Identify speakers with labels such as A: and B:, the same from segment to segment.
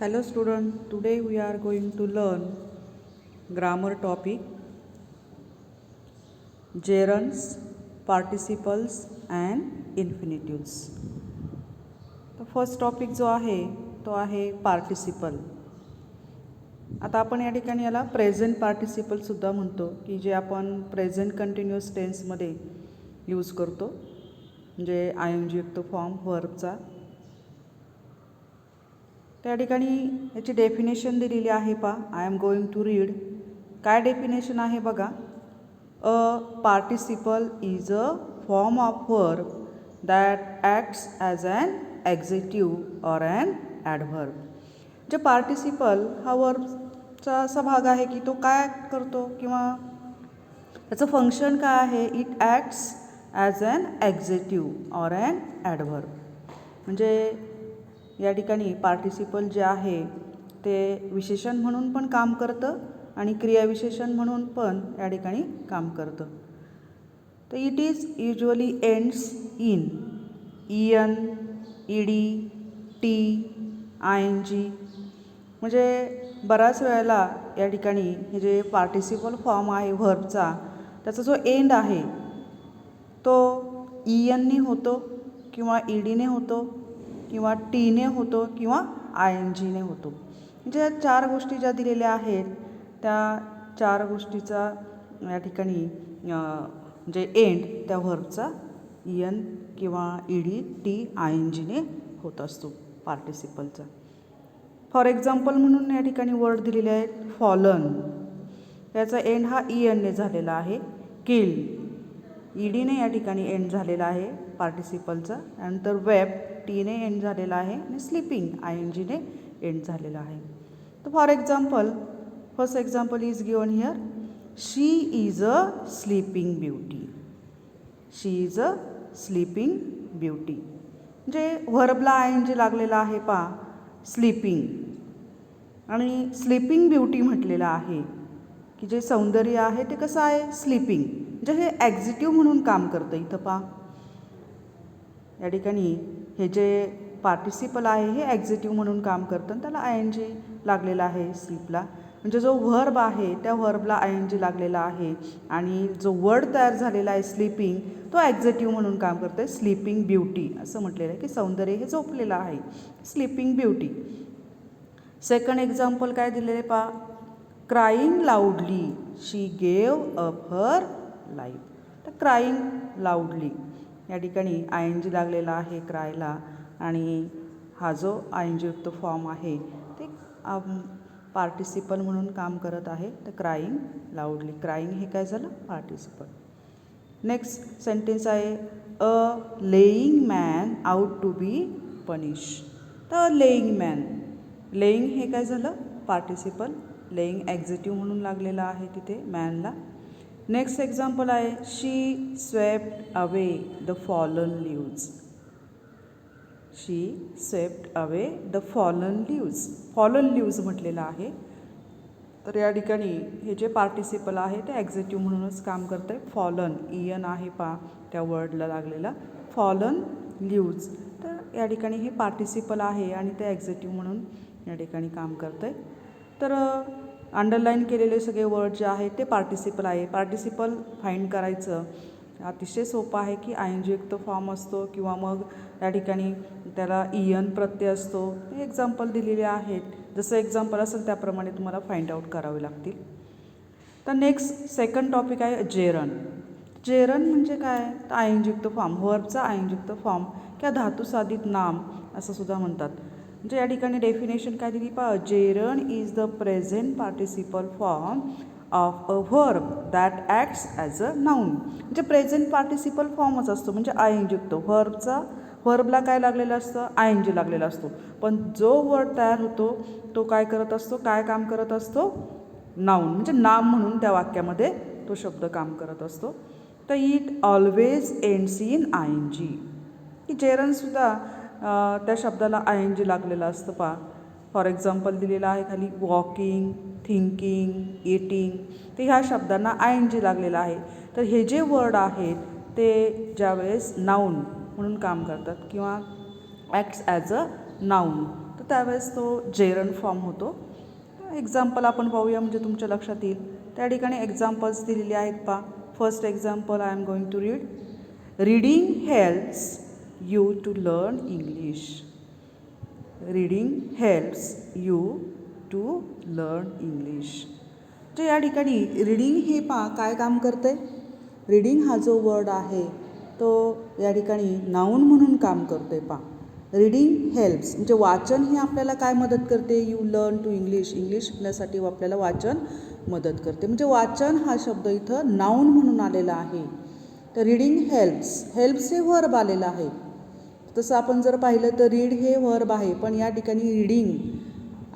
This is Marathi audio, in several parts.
A: Hello student, today we are going to learn grammar topic gerunds, participles and infinitives. तर फर्स्ट टॉपिक जो आहे तो आहे पार्टिसिपल. आता आपण या ठिकाणी याला प्रेझेंट पार्टिसिपलसुद्धा म्हणतो की जे आपण प्रेझेंट कंटिन्युअस टेन्समध्ये यूज करतो, म्हणजे आय एन जी युक्त फॉर्म व्हर्बचा. त्या ठिकाणी याची डेफिनेशन दिलेली आहे पा. I am going to read. काय डेफिनेशन आहे बघा. A participle is a form of verb that acts as an adjective or an adverb. जे पार्टिसिपल हा वर्बचा असा भाग आहे की तो काय ॲक्ट करतो किंवा त्याचं फंक्शन काय आहे. It acts as an adjective or an adverb. म्हणजे या ठिकाणी पार्टिसिपल जे आहे ते विशेषण म्हणून पण काम करतं आणि क्रियाविशेषण म्हणून पण या ठिकाणी काम करतं. तर it is usually ends in E N, E D, T, I N G. म्हणजे बऱ्याच वेळेला या ठिकाणी हे जे पार्टिसिपल फॉर्म आहे व्हर्बचा, त्याचा जो एंड आहे तो ईएनने होतो किंवा ईडीने होतो किंवा टीने होतो किंवा आय एन जीने होतो. म्हणजे या चार गोष्टी ज्या दिलेल्या आहेत त्या चार गोष्टीचा या ठिकाणी जे एंड त्या व्हर्बचा ईएन किंवा ईडी, टी, आय एन जीने होत असतो पार्टिसिपलचा. फॉर एक्झाम्पल म्हणून या ठिकाणी वर्ड दिलेले आहेत फॉलन. याचा एंड हा ईएनने झालेला आहे. किल ईडीने या ठिकाणी एंड झालेला आहे पार्टिसिपलचा. त्यानंतर वेब टीने एंड झालेला आहे आणि स्लीपिंग आय एन जीने एंड झालेला आहे. तर for example first example is given here. She is a sleeping beauty. She is a sleeping beauty. म्हणजे व्हर्बला आय एन जी लागलेला आहे पा स्लीपिंग, आणि स्लीपिंग ब्युटी म्हटलेलं आहे की जे सौंदर्य आहे ते कसं आहे स्लीपिंग. म्हणजे हे ॲक्झिटिव्ह म्हणून काम करतं इथं पा. या ठिकाणी हे जे पार्टिसिपल आहे हे ॲक्झिटिव्ह म्हणून काम करतं आणि त्याला आय एन जी लागलेला आहे स्लीपला. म्हणजे जो व्हर्ब आहे त्या व्हर्बला आय एन जी लागलेला आहे आणि जो वर्ड तयार झालेला आहे स्लीपिंग तो ॲक्झिटिव्ह म्हणून काम करतो आहे. स्लीपिंग ब्युटी असं म्हटलेलं आहे की सौंदर्य हे झोपलेलं आहे. Sleeping beauty. सेकंड एक्झाम्पल काय दिलेलं आहे पा. क्राईंग लाऊडली शी गेव अप हर लाईफ. तर क्राईंग लाऊडली या ठिकाणी आय एन जी लागलेला आहे क्रायला, आणि हा जो आय एन जी युक्त फॉर्म आहे ते पार्टिसिपल म्हणून काम करत आहे. तर क्राईंग लाऊडली. क्राईंग हे काय झालं पार्टिसिपल. नेक्स्ट सेंटेन्स आहे a lying man out to be punish. तर लेईंग मॅन, लेईंग हे काय झालं पार्टिसिपल. लेईंग ॲक्झिटिव्ह म्हणून लागलेला आहे तिथे मॅनला. नेक्स्ट एक्झाम्पल आहे she swept away the fallen leaves. She swept away the fallen leaves. Fallen leaves म्हटलेलं आहे. तर या ठिकाणी हे जे पार्टिसिपल आहे ते ॲक्झिटिव्ह म्हणूनच काम करतं आहे. फॉलन ईएन आहे पा त्या वर्डला लागलेला फॉलन लीव्ज. तर या ठिकाणी हे पार्टिसिपल आहे आणि ते ॲक्झिटिव्ह म्हणून या ठिकाणी काम करतं आहे. तर अंडरलाईन केलेले सगळे वर्ड जे आहेत ते पार्टिसिपल आहे. पार्टिसिपल फाईंड करायचं अतिशय सोपं आहे की आय एन जी युक्त फॉर्म असतो किंवा मग या ठिकाणी त्याला ईएन प्रत्यय असतो. हे एक्झाम्पल दिलेले आहेत. जसं एक्झाम्पल असेल त्याप्रमाणे तुम्हाला फाइंड आउट करावे लागतील. तर नेक्स्ट सेकंड टॉपिक आहे जेरन. जेरन म्हणजे काय तर आय एन जी युक्त फॉर्म. व्हर्बचा आय एन जी युक्त फॉर्म किंवा धातुसाधित नाम असं सुद्धा म्हणतात. म्हणजे या ठिकाणी डेफिनेशन काय दिली पहा. Gerund is the present participle form of a verb that acts as a noun. म्हणजे प्रेझेंट पार्टिसिपल फॉर्मच असतो म्हणजे आय एन जी युक्त. व्हर्बला काय लागलेलं असतं आय एन जी लागलेला असतो. पण जो वर्ड तयार होतो तो काय करत असतो, काय काम करत असतो नाऊन. म्हणजे नाम म्हणून त्या वाक्यामध्ये तो शब्द काम करत असतो. तर it always ends in I N G. की जेरनसुद्धा त्या शब्दाला आय एन जी लागलेलं असतं पा. फॉर एक्झाम्पल दिलेलं आहे खाली वॉकिंग, थिंकिंग, इटिंग. तर ह्या शब्दांना आय एन जी लागलेलं आहे. तर हे जे वर्ड आहेत ते ज्यावेळेस नाऊन म्हणून काम करतात किंवा ॲक्ट्स ॲज अ नाऊन, तर तर त्यावेळेस तो जेरंड फॉर्म होतो. एक्झाम्पल आपण पाहूया म्हणजे तुमच्या लक्षात येईल. त्या ठिकाणी एक्झाम्पल्स दिलेले आहेत पहा. First example I am going to read. Reading helps you to learn English. Reading helps you to learn English. म्हणजे या ठिकाणी रीडिंग हे पहा काय काम करते. रीडिंग हा जो वर्ड आहे तो या ठिकाणी नाऊन म्हणून काम करते पहा. रीडिंग हेल्प्स म्हणजे वाचन हे आपल्याला काय मदत करते. You learn to English. English शिकण्यासाठी आपल्याला वाचन मदत करते. म्हणजे वाचन हा शब्द इथं नाऊन म्हणून आलेला आहे. तर रीडिंग हेल्प्स. हेल्प्स हे वर्ब आलेलं आहे. तसं आपण जर पाहिलं तर रीड हे वर्ब आहे, पण या ठिकाणी रीडिंग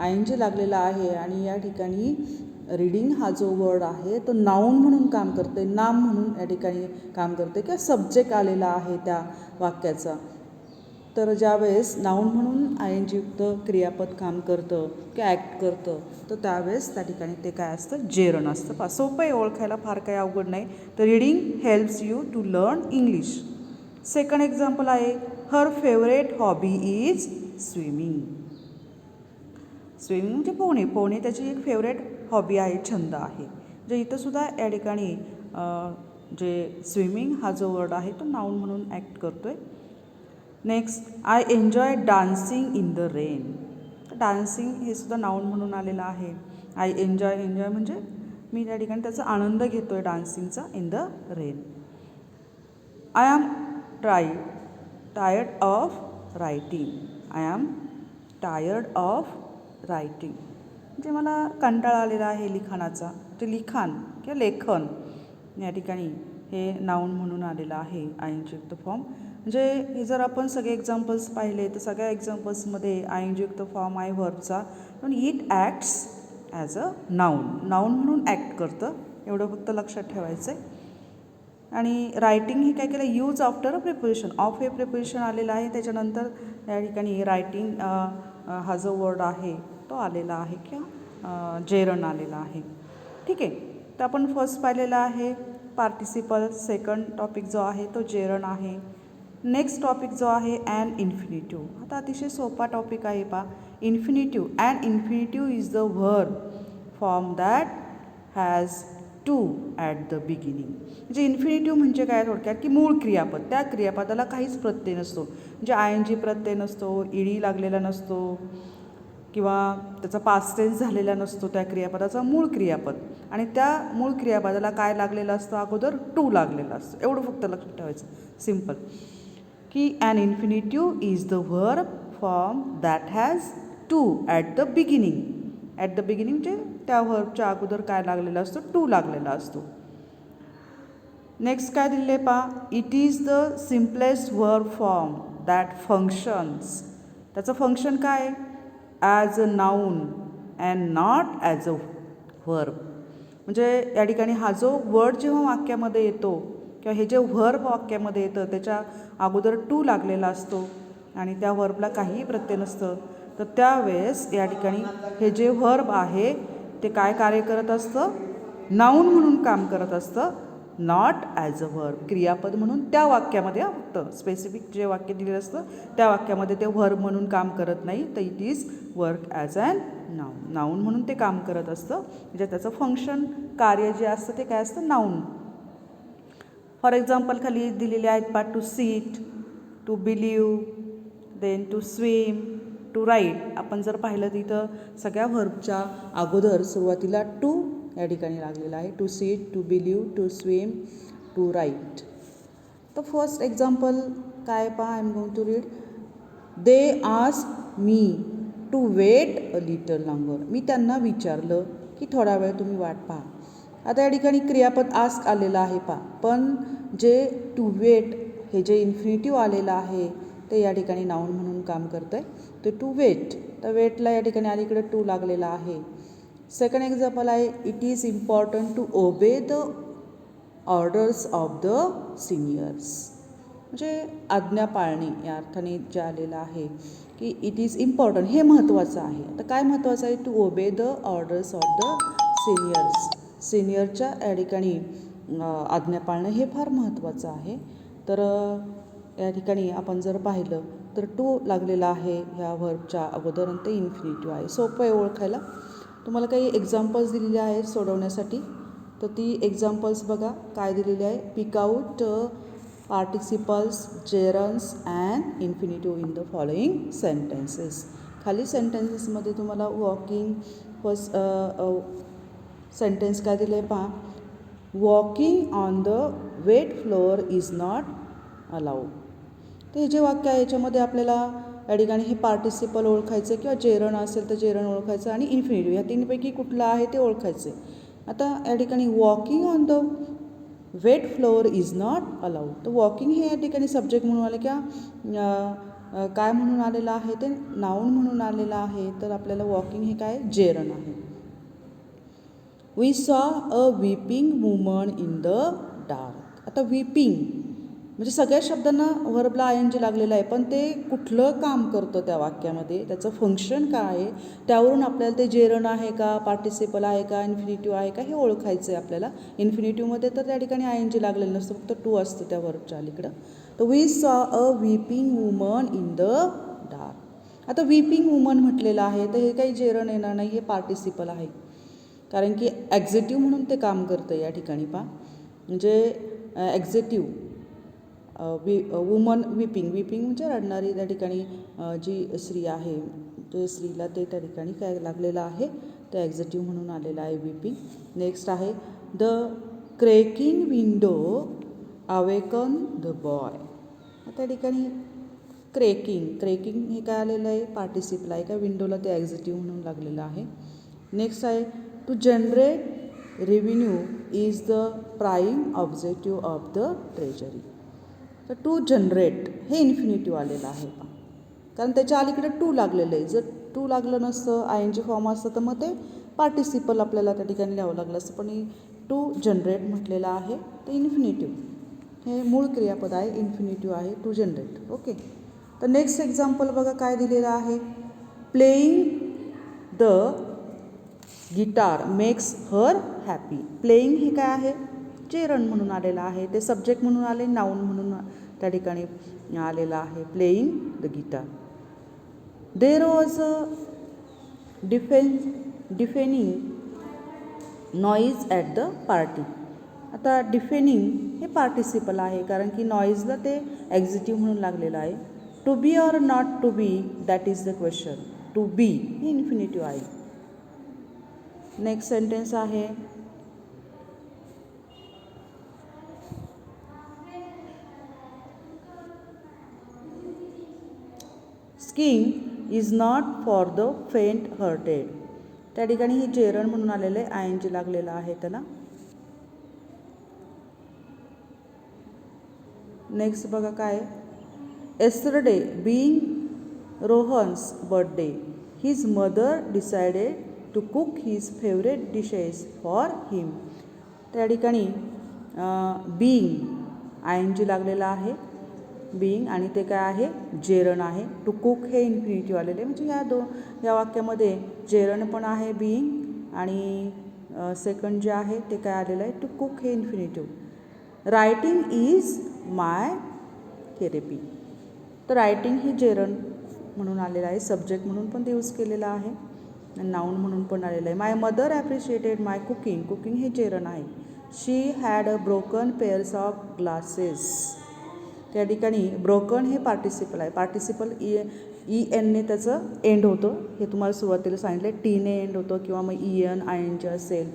A: ING लागलेला आहे आणि या ठिकाणी रीडिंग हा जो वर्ड आहे तो नाऊन म्हणून काम करते, नाम म्हणून या ठिकाणी काम करते किंवा सब्जेक्ट आलेला आहे त्या वाक्याचा. तर ज्यावेळेस नाऊन म्हणून ING युक्त क्रियापद काम करतं किंवा ॲक्ट करतं तर त्यावेळेस त्या ठिकाणी ते काय असतं, जेरंड असतं. सोपं आहे ओळखायला, फार काही अवघड नाही. तर reading helps you to learn English. Second example आहे her favourite hobby is swimming. Swimming म्हणजे पोहणे. पोहणे त्याची एक फेवरेट हॉबी आहे, छंद आहे. जे इथंसुद्धा या ठिकाणी जे स्विमिंग हा जो वर्ड आहे तो नाऊन म्हणून ॲक्ट करतो आहे. Next I enjoy dancing in the rain. Dancing हे सुद्धा नाऊन म्हणून आलेलं आहे. आय एन्जॉय म्हणजे मी त्या ठिकाणी त्याचा आनंद घेतो आहे डान्सिंगचा in the rain. I am tired of writing. I am tired of writing म्हणजे मला कंटाळा आलेला आहे लिखाणाचा. ते लिखाण किंवा लेखन या ठिकाणी हे नाऊन म्हणून आलेलं आहे ING युक्त फॉर्म. म्हणजे हे जर आपण सगळे एक्झाम्पल्स पाहिले तर सगळ्या एक्झाम्पल्समध्ये ING युक्त फॉर्म आहे वर्बचा, पण it acts as a noun. Noun म्हणून ॲक्ट करतं, एवढं फक्त लक्षात ठेवायचं आहे. आणि रायटिंग हे काय केलं, use after a preposition. Of हे प्रिपोजिशन आलेलं आहे, त्याच्यानंतर या ठिकाणी रायटिंग हा जो वर्ड आहे तो आलेला आहे किंवा जेरंड आलेला आहे. ठीक आहे. तर आपण फर्स्ट पाहिलेला आहे पार्टिसिपल. सेकंड टॉपिक जो आहे तो जेरंड आहे. नेक्स्ट टॉपिक जो आहे ॲन इन्फिनिटिव्ह. आता अतिशय सोपा टॉपिक आहे पहा. Infinitive. An infinitive is the verb form that has to at the beginning. म्हणजे इन्फिनिटिव्ह म्हणजे काय थोडक्यात की मूळ क्रियापद. त्या क्रियापदाला काहीच प्रत्यय नसतो. म्हणजे ING प्रत्यय नसतो, ED लागलेला नसतो किंवा त्याचा पास्ट टेन्स झालेला नसतो त्या क्रियापदाचा मूळ क्रियापद. आणि त्या मूळ क्रियापदाला काय लागलेलं असतं, अगोदर टू लागलेलं असतं. एवढं फक्त लक्षात ठेवायचं. सिम्पल की an infinitive is the verb form that has to at the beginning. At the beginning म्हणजे त्या वर्बच्या अगोदर काय लागलेला असतो, टू लागलेला असतो. नेक्स्ट काय दिले पहा. It is the simplest verb form that functions. त्याचं फंक्शन काय, as a noun and not as a verb. म्हणजे या ठिकाणी हा जो वर्ड जेव्हा वाक्यामध्ये येतो किंवा हे जे व्हर्ब वाक्यामध्ये येतं त्याच्या अगोदर टू लागलेला असतो आणि त्या व्हर्बला काहीही प्रत्यय नसतं, तर त्यावेळेस या ठिकाणी हे जे व्हर्ब आहे ते काय कार्य करत असतं, नाऊन म्हणून काम करत असतं, नॉट ॲज अ व्हर्ब. क्रियापद म्हणून त्या वाक्यामध्ये फक्त स्पेसिफिक जे वाक्य दिलेलं असतं त्या वाक्यामध्ये ते व्हर्ब म्हणून काम करत नाही, तर it is work as an noun. Noun म्हणून ते काम करत असतं. म्हणजे त्याचं फंक्शन, कार्य जे असतं ते काय असतं, नाऊन. फॉर एक्झाम्पल खाली दिलेले आहेत पहा. To seat, to believe, then to swim, to write. आपण जर पाहिलं तर इथं सगळ्या व्हर्बच्या अगोदर सुरुवातीला टू या ठिकाणी लागलेला आहे. To seat, to believe, to swim, to write. तर फर्स्ट एक्झाम्पल काय पहा. I am going to read. They ask me to wait a little longer. मी त्यांना विचारलं की थोडा वेळ तुम्ही वाट पहा. आता या ठिकाणी क्रियापद आस्क आलेलं आहे पहा, पण जे टू वेट हे जे इन्फिनिटिव्ह आलेलं आहे ते या ठिकाणी नाऊन म्हणून काम करतं आहे. तर टू वेट, तर वेटला या ठिकाणी अलीकडे टू लागलेला आहे. सेकंड एक्झाम्पल आहे it is important to obey the orders of the seniors. म्हणजे आज्ञा पाळणे या अर्थाने जे आलेलं आहे की इट इज इम्पॉर्टंट, हे महत्त्वाचं आहे. आता काय महत्त्वाचं आहे, to obey the orders of the seniors. सिनियरच्या या ठिकाणी आज्ञा पाळणं हे फार महत्त्वाचं आहे. तर या ठिकाणी आपण जर पाहिलं तर टू लागलेला आहे ह्या व्हर्बच्या अगोदर आणि ते इन्फिनिटिव्ह आहे. सोपं आहे ओळखायला. तुम्हाला काही एक्झाम्पल्स दिलेले आहेत सोडवण्यासाठी. तर ती एक्झाम्पल्स बघा काय दिलेली आहे. Pick out participles, gerunds and infinitive in the following sentences. खाली सेंटेन्सेसमध्ये तुम्हाला वॉकिंग फर्स्ट सेंटेन्स काय दिलं आहे पहा. Walking on the wet floor is not allowed. तर हे जे वाक्य आहे याच्यामध्ये आपल्याला या ठिकाणी हे पार्टिसिपल ओळखायचं किंवा जेरण असेल तर जेरण ओळखायचं आणि इन्फिनिटिव्ह ह्या तीनपैकी कुठलं आहे ते ओळखायचं. आता या ठिकाणी walking on the wet floor is not allowed. तर वॉकिंग हे या ठिकाणी सब्जेक्ट म्हणून आले किंवा काय म्हणून आलेलं आहे ते नाऊन म्हणून आलेलं आहे. तर आपल्याला वॉकिंग हे काय जेरण आहे. We saw a weeping woman in the dark. आता वीपिंग म्हणजे सगळ्या शब्दांना व्हर्बला आय एन जी लागलेलं आहे, पण ते कुठलं काम करतं त्या वाक्यामध्ये, त्याचं फंक्शन काय आहे, त्यावरून आपल्याला ते जेरण आहे का, पार्टिसिपल आहे का, इन्फिनिटिव्ह आहे का हे ओळखायचं आहे आपल्याला. इन्फिनिटिव्हमध्ये तर त्या ठिकाणी आय एन जी लागलेलं नसतं, फक्त टू असतं त्या व्हर्बच्या अलीकडं. तर we saw a weeping woman in the dark. आता वीपिंग वुमन म्हटलेलं आहे तर हे काही जेरण येणार नाही, हे पार्टिसिपल आहे. कारण की ॲक्झेटिव्ह म्हणून ते काम करतं या ठिकाणी पहा. म्हणजे ॲक्झेटिव्ह वुमन वीपिंग म्हणजे रडणारी त्या ठिकाणी जी स्त्री आहे ते स्त्रीला ते त्या ठिकाणी काय लागलेलं आहे ते ॲक्झेटिव्ह म्हणून आलेलं आहे वीपिंग. नेक्स्ट आहे the creaking window awaken the boy. त्या ठिकाणी क्रेकिंग हे काय आलेलं आहे पार्टिसिपल आहे का, विंडोला ते ॲक्झेटिव्ह म्हणून लागलेलं आहे. नेक्स्ट आहे to generate revenue is the prime objective of the treasury. तर टू जनरेट हे इन्फिनिटिव्ह आलेलं आहे पहा, कारण त्याच्या अलीकडे टू लागलेलं आहे. जर टू लागलं नसतं आय एन जी फॉर्म असतं तर मग ते पार्टिसिपल आपल्याला त्या ठिकाणी लिहावं लागलं असतं, पण टू जनरेट म्हटलेलं आहे ते इन्फिनिटिव्ह. हे मूळ क्रियापद आहे, इन्फिनिटिव्ह आहे टू जनरेट. ओके. तर नेक्स्ट एक्झाम्पल बघा काय दिलेलं आहे. Playing the guitar makes her happy. Playing हे काय आहे जेरण म्हणून आलेलं आहे, ते सब्जेक्ट म्हणून आले, नाऊन म्हणून त्या ठिकाणी आलेलं आहे. Playing the guitar. There was a deafening noise at the party. आता डिफेनिंग हे पार्टिसिपल आहे, कारण की नॉईजला ते ॲक्झेटिव्ह म्हणून लागलेलं आहे. To be or not to be that is the question. To be हे इन्फिनिटिव्ह आहे. नेक्स्ट सेंटेन्स आहे skiing is not for the faint hearted. त्या ठिकाणी हे जेरण म्हणून आलेलं आहे, आय एन जी लागलेलं आहे त्याला. नेक्स्ट बघा काय. Yesterday being Rohan's birthday his mother decided to cook his favourite dishes for him. त्या ठिकाणी बीइंग आय एन जी लागलेला आहे, बीइंग, आणि ते काय आहे जेरण आहे. टू कुक हे इन्फिनिटिव्ह आलेले, म्हणजे या वाक्यामध्ये जेरण पण आहे बीइंग, आणि सेकंड जे आहे ते काय आलेलं आहे टू कुक हे infinitive. Writing is my therapy. तर रायटिंग हे जेरण म्हणून आलेलं आहे, सब्जेक्ट म्हणून पण ते यूज केलेलं आहे, नाऊन म्हणून पण आलेलं आहे. My mother appreciated my cooking हे जेरण आहे. She had a broken pairs of glasses. त्या ठिकाणी ब्रोकन हे पार्टिसिपल आहे. पार्टिसिपल ई एनने त्याचं एंड होतं, हे तुम्हाला सुरुवातीला सांगितलं. टीने एंड होतं किंवा मग E N I N G असेल.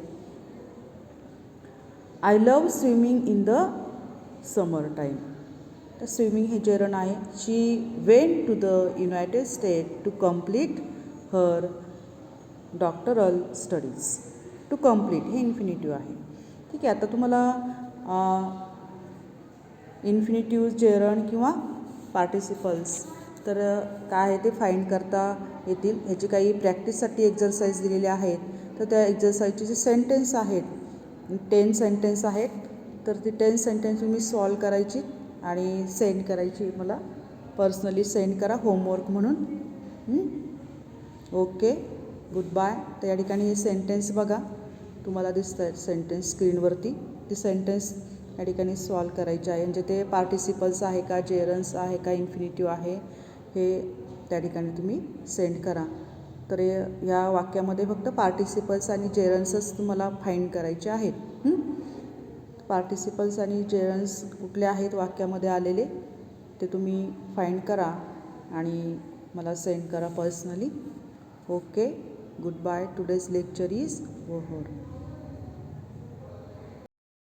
A: I love swimming in the summer time. तर स्विमिंग हे जेरण आहे. She went to the United State to complete her doctoral studies. To complete हे इन्फिनिटिव्ह आहे. ठीक आहे. आता तुम्हाला इन्फिनिटिव्ह जेरण किंवा पार्टिसिपल्स तर काय आहे ते फाईंड करता येतील. ह्याची काही प्रॅक्टिससाठी एक्झरसाइज दिलेले आहेत. तर त्या एक्झरसाइजचे जे सेंटेन्स आहेत 10 सेंटेन्स आहेत, तर ती 10 सेंटेन्स तुम्ही सॉल्व करायची आणि सेंड करायची. मला पर्सनली सेंड करा होमवर्क म्हणून. Okay, goodbye. तर या ठिकाणी हे सेंटेन्स बघा तुम्हाला दिसत आहेत सेंटेन्स स्क्रीनवरती. ती सेंटेन्स या ठिकाणी सॉल्व करायचे आहे. म्हणजे ते पार्टिसिपल्स आहे का, जेरन्स आहे का, इन्फिनिटिव्ह आहे हे त्या ठिकाणी तुम्ही सेंड करा. तर या वाक्यामध्ये फक्त पार्टिसिपल्स आणि जेरंड्सच तुम्हाला फाईंड करायचे आहेत. पार्टिसिपल्स आणि जेरंड्स कुठले आहेत वाक्यामध्ये आलेले ते तुम्ही फाईंड करा आणि मला सेंड करा personally. Okay, goodbye. Today's lecture is over.